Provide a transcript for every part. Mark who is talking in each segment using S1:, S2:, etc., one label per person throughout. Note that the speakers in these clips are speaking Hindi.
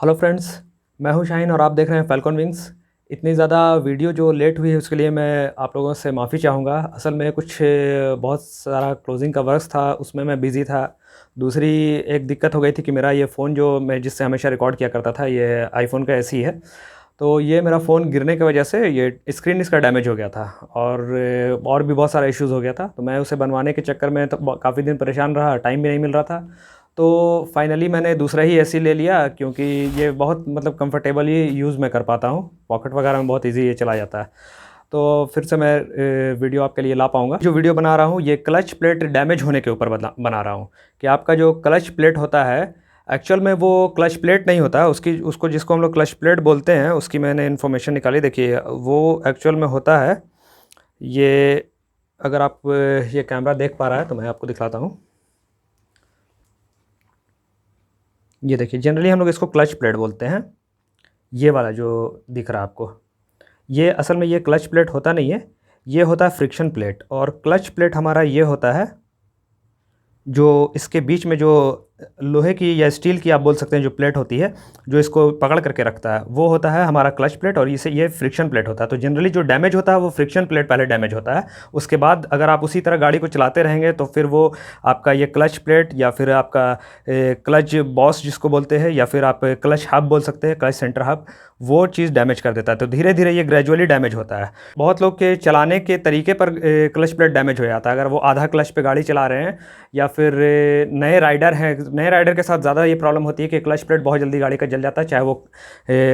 S1: हेलो फ्रेंड्स, मैं हूं शाहीन और आप देख रहे हैं फैल्कन विंग्स। इतनी ज़्यादा वीडियो जो लेट हुई है उसके लिए मैं आप लोगों से माफ़ी चाहूँगा। असल में कुछ बहुत सारा क्लोजिंग का वर्क था, उसमें मैं बिज़ी था। दूसरी एक दिक्कत हो गई थी कि मेरा ये फ़ोन जो मैं जिससे हमेशा रिकॉर्ड किया करता था, ये आईफोन का ऐसी है। तो ये मेरा फ़ोन गिरने की वजह से ये स्क्रीन इसका डैमेज हो गया था और भी बहुत सारा इश्यूज़ हो गया था। तो मैं उसे बनवाने के चक्कर में तो काफ़ी दिन परेशान रहा, टाइम भी नहीं मिल रहा था। तो फाइनली मैंने दूसरा ही एसी ले लिया, क्योंकि ये बहुत मतलब कंफर्टेबली यूज़ मैं कर पाता हूँ। पॉकेट वगैरह में बहुत इजी ये चला जाता है। तो फिर से मैं वीडियो आपके लिए ला पाऊँगा। जो वीडियो बना रहा हूँ ये क्लच प्लेट डैमेज होने के ऊपर बना रहा हूँ कि आपका जो क्लच प्लेट होता है, एक्चुअल में वो क्लच प्लेट नहीं होता है। उसकी उसको जिसको हम लोग क्लच प्लेट बोलते हैं, उसकी मैंने इन्फॉर्मेशन निकाली। देखिए, वो एक्चुअल में होता है ये। अगर आप ये कैमरा देख पा रहा है तो मैं आपको दिखलाता हूँ। ये देखिए, जनरली हम लोग इसको क्लच प्लेट बोलते हैं। ये वाला जो दिख रहा है आपको, ये असल में ये क्लच प्लेट होता नहीं है, ये होता है फ्रिक्शन प्लेट। और क्लच प्लेट हमारा ये होता है जो इसके बीच में जो लोहे की या स्टील की आप बोल सकते हैं जो प्लेट होती है, जो इसको पकड़ करके रखता है, वो होता है हमारा क्लच प्लेट। और इसे ये फ्रिक्शन प्लेट होता है। तो जनरली जो डैमेज होता है वो फ्रिक्शन प्लेट पहले डैमेज होता है। उसके बाद अगर आप उसी तरह गाड़ी को चलाते रहेंगे तो फिर वो आपका ये क्लच प्लेट या फिर आपका क्लच बॉस जिसको बोलते हैं, या फिर आप क्लच हब बोल सकते हैं, क्लच सेंटर हब, वो चीज़ डैमेज कर देता है। तो धीरे धीरे ये ग्रेजुअली डैमेज होता है। बहुत लोग के चलाने के तरीके पर क्लच प्लेट डैमेज हो जाता है। अगर वो आधा क्लच पे गाड़ी चला रहे हैं या फिर नए राइडर हैं, नए राइडर के साथ ज़्यादा ये प्रॉब्लम होती है कि क्लच प्लेट बहुत जल्दी गाड़ी का जल जाता है, चाहे वो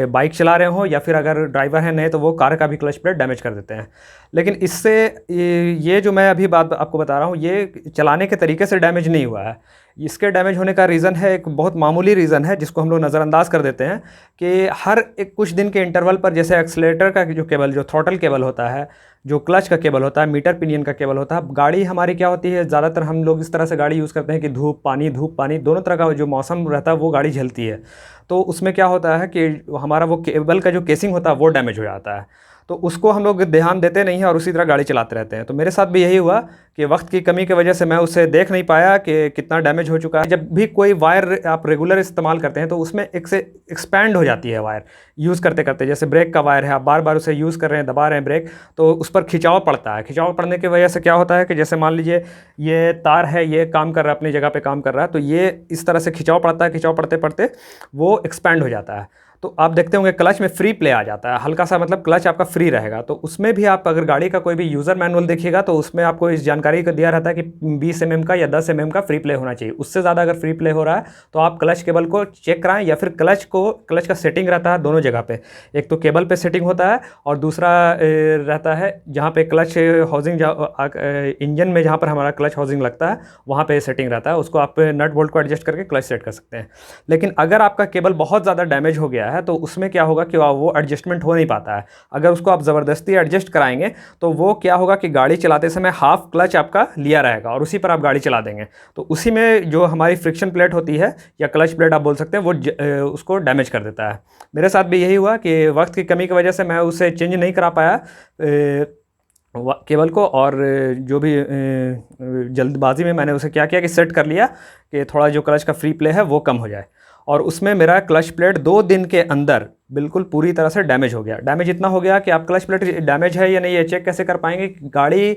S1: बाइक चला रहे हो या फिर अगर ड्राइवर हैं नए तो वो कार का भी क्लच प्लेट डैमेज कर देते हैं। लेकिन इससे ये जो मैं अभी बात आपको बता रहा हूँ, ये चलाने के तरीके से डैमेज नहीं हुआ है। इसके डैमेज होने का रीज़न है, एक बहुत मामूली रीज़न है जिसको हम लोग नज़रअंदाज कर देते हैं कि हर एक कुछ दिन के इंटरवल पर, जैसे एक्सलेटर का जो केबल, जो थ्रॉटल केबल होता है, जो क्लच का केबल होता है, मीटर पिनियन का केबल होता है। गाड़ी हमारी क्या होती है, ज़्यादातर हम लोग इस तरह से गाड़ी यूज़ करते हैं कि धूप पानी दोनों तरह का जो मौसम रहता है वो गाड़ी झेलती है। तो उसमें क्या होता है कि हमारा वो केबल का जो केसिंग होता है वो डैमेज हो जाता है। तो उसको हम लोग ध्यान देते नहीं हैं और उसी तरह गाड़ी चलाते रहते हैं। तो मेरे साथ भी यही हुआ कि वक्त की कमी की वजह से मैं उसे देख नहीं पाया कि कितना डैमेज हो चुका है। जब भी कोई वायर आप रेगुलर इस्तेमाल करते हैं तो उसमें एक से एक्सपैंड हो जाती है वायर यूज़ करते करते। जैसे ब्रेक का वायर है, आप बार बार उसे यूज़ कर रहे हैं, दबा रहे हैं ब्रेक, तो उस पर खिंचाव पड़ता है। खिंचाव पड़ने की वजह से क्या होता है कि जैसे मान लीजिए ये तार है, ये काम कर रहा है, अपनी जगह पे काम कर रहा है, तो ये इस तरह से खिंचाव पड़ता है। खिंचाव पड़ते पड़ते वो एक्सपैंड हो जाता है। तो आप देखते होंगे क्लच में फ्री प्ले आ जाता है, हल्का सा, मतलब क्लच आपका फ्री रहेगा। तो उसमें भी आप अगर गाड़ी का कोई भी यूज़र मैनुअल देखिएगा तो उसमें आपको इस जानकारी को दिया रहता है कि 20 mm का या 10 mm का फ्री प्ले होना चाहिए। उससे ज़्यादा अगर फ्री प्ले हो रहा है तो आप क्लच केबल को चेक कराएं, या फिर क्लच का सेटिंग रहता है दोनों जगह पे। एक तो केबल पे सेटिंग होता है और दूसरा रहता है जहाँ पे क्लच हाउसिंग, इंजन में जहाँ पर हमारा क्लच हाउसिंग लगता है वहाँ पे सेटिंग रहता है। उसको आप नट बोल्ट को एडजस्ट करके क्लच सेट कर सकते हैं। लेकिन अगर आपका केबल बहुत ज़्यादा डैमेज हो गया है तो उसमें क्या होगा कि वो एडजस्टमेंट हो नहीं पाता है। अगर उसको आप ज़बरदस्ती एडजस्ट कराएंगे तो वो क्या होगा कि गाड़ी चलाते समय हाफ क्लच आपका लिया रहेगा और उसी पर आप गाड़ी चला देंगे। तो उसी में जो हमारी फ्रिक्शन प्लेट होती है या क्लच प्लेट आप बोल सकते हैं, वो उसको डैमेज कर देता है। मेरे साथ भी यही हुआ कि वक्त की कमी की वजह से मैं उसे चेंज नहीं करा पाया केबल को, और जो भी जल्दबाजी में मैंने उसे क्या किया कि सेट कर लिया कि थोड़ा जो क्लच का फ्री प्ले है वो कम हो जाए। और उसमें मेरा क्लच प्लेट 2 दिन के अंदर बिल्कुल पूरी तरह से डैमेज हो गया। डैमेज इतना हो गया कि आप क्लच प्लेट डैमेज है या नहीं ये चेक कैसे कर पाएंगे। गाड़ी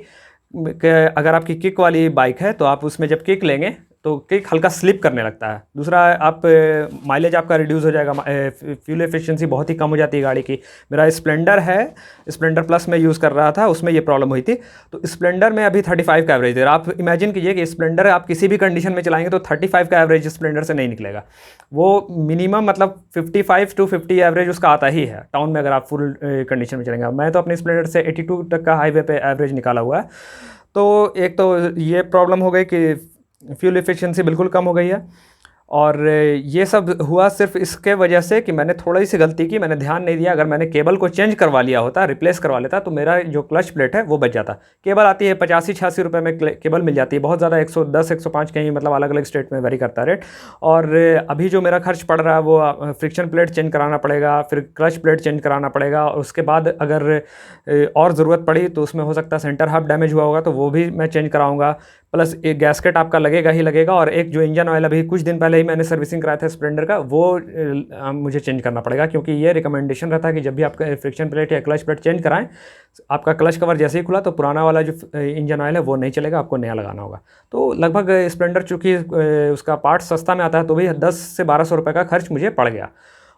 S1: अगर आपकी किक वाली बाइक है तो आप उसमें जब किक लेंगे तो किक हल्का स्लिप करने लगता है। दूसरा, आप माइलेज आपका रिड्यूस हो जाएगा, फ्यूल एफिशिएंसी बहुत ही कम हो जाती है गाड़ी की। मेरा स्प्लेंडर है, स्प्लेंडर प्लस में यूज़ कर रहा था, उसमें ये प्रॉब्लम हुई थी। तो स्प्लेंडर में अभी 35 का एवरेज है। आप इमेजिन कीजिए कि स्प्लेंडर आप किसी भी कंडीशन में चलाएंगे तो 35 का एवरेज स्प्लेंडर से नहीं निकलेगा। वो मिनिमम मतलब 55 to 50 एवरेज उसका आता ही है टाउन में, अगर आप फुल कंडीशन में चलेंगे। मैं तो अपने स्प्लेंडर से 82 तक का हाईवे पे एवरेज निकाला हुआ है। तो एक तो ये प्रॉब्लम हो गई कि फ्यूल एफिशिएंसी बिल्कुल कम हो गई है। और ये सब हुआ सिर्फ इसके वजह से कि मैंने थोड़ी सी गलती की, मैंने ध्यान नहीं दिया। अगर मैंने केबल को चेंज करवा लिया होता, रिप्लेस करवा लेता, तो मेरा जो क्लच प्लेट है वो बच जाता। केबल आती है 85-86 रुपये में केबल मिल जाती है, बहुत ज़्यादा 110-105 कहीं, मतलब अलग अलग स्टेट में वेरी करता है रेट। और अभी जो मेरा खर्च पड़ रहा है वो फ्रिक्शन प्लेट चेंज कराना पड़ेगा, फिर क्लच प्लेट चेंज कराना पड़ेगा, और उसके बाद अगर और ज़रूरत पड़ी तो उसमें हो सकता है सेंटर हब डैमेज हुआ होगा तो वो भी मैं चेंज कराऊँगा। प्लस एक गैसकेट आपका लगेगा ही लगेगा, और एक जो इंजन ऑयल अभी कुछ दिन पहले ही मैंने सर्विसिंग कराया था स्प्लेंडर का, वो मुझे चेंज करना पड़ेगा, क्योंकि ये रिकमेंडेशन रहता है कि जब भी आप फ्रिक्शन प्लेट या क्लच प्लेट चेंज कराएं, आपका क्लच कवर जैसे ही खुला तो पुराना वाला जो इंजन ऑयल है वो नहीं चलेगा, आपको नया लगाना होगा। तो लगभग स्प्लेंडर चूँकि उसका पार्ट सस्ता में आता है, तो भी 10 से 1200 रुपये का खर्च मुझे पड़ गया,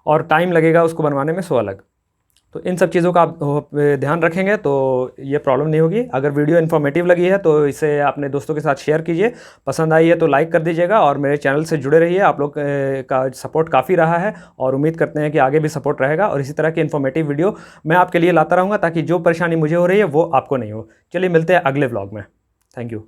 S1: और टाइम लगेगा उसको बनवाने में 100 अलग। तो इन सब चीज़ों का आप ध्यान रखेंगे तो ये प्रॉब्लम नहीं होगी। अगर वीडियो इन्फॉर्मेटिव लगी है तो इसे अपने दोस्तों के साथ शेयर कीजिए, पसंद आई है तो लाइक कर दीजिएगा, और मेरे चैनल से जुड़े रहिए। आप लोग का सपोर्ट काफ़ी रहा है और उम्मीद करते हैं कि आगे भी सपोर्ट रहेगा, और इसी तरह की इन्फॉर्मेटिव वीडियो मैं आपके लिए लाता रहूँगा, ताकि जो परेशानी मुझे हो रही है वो आपको नहीं हो। चलिए मिलते हैं अगले व्लॉग में। Thank you.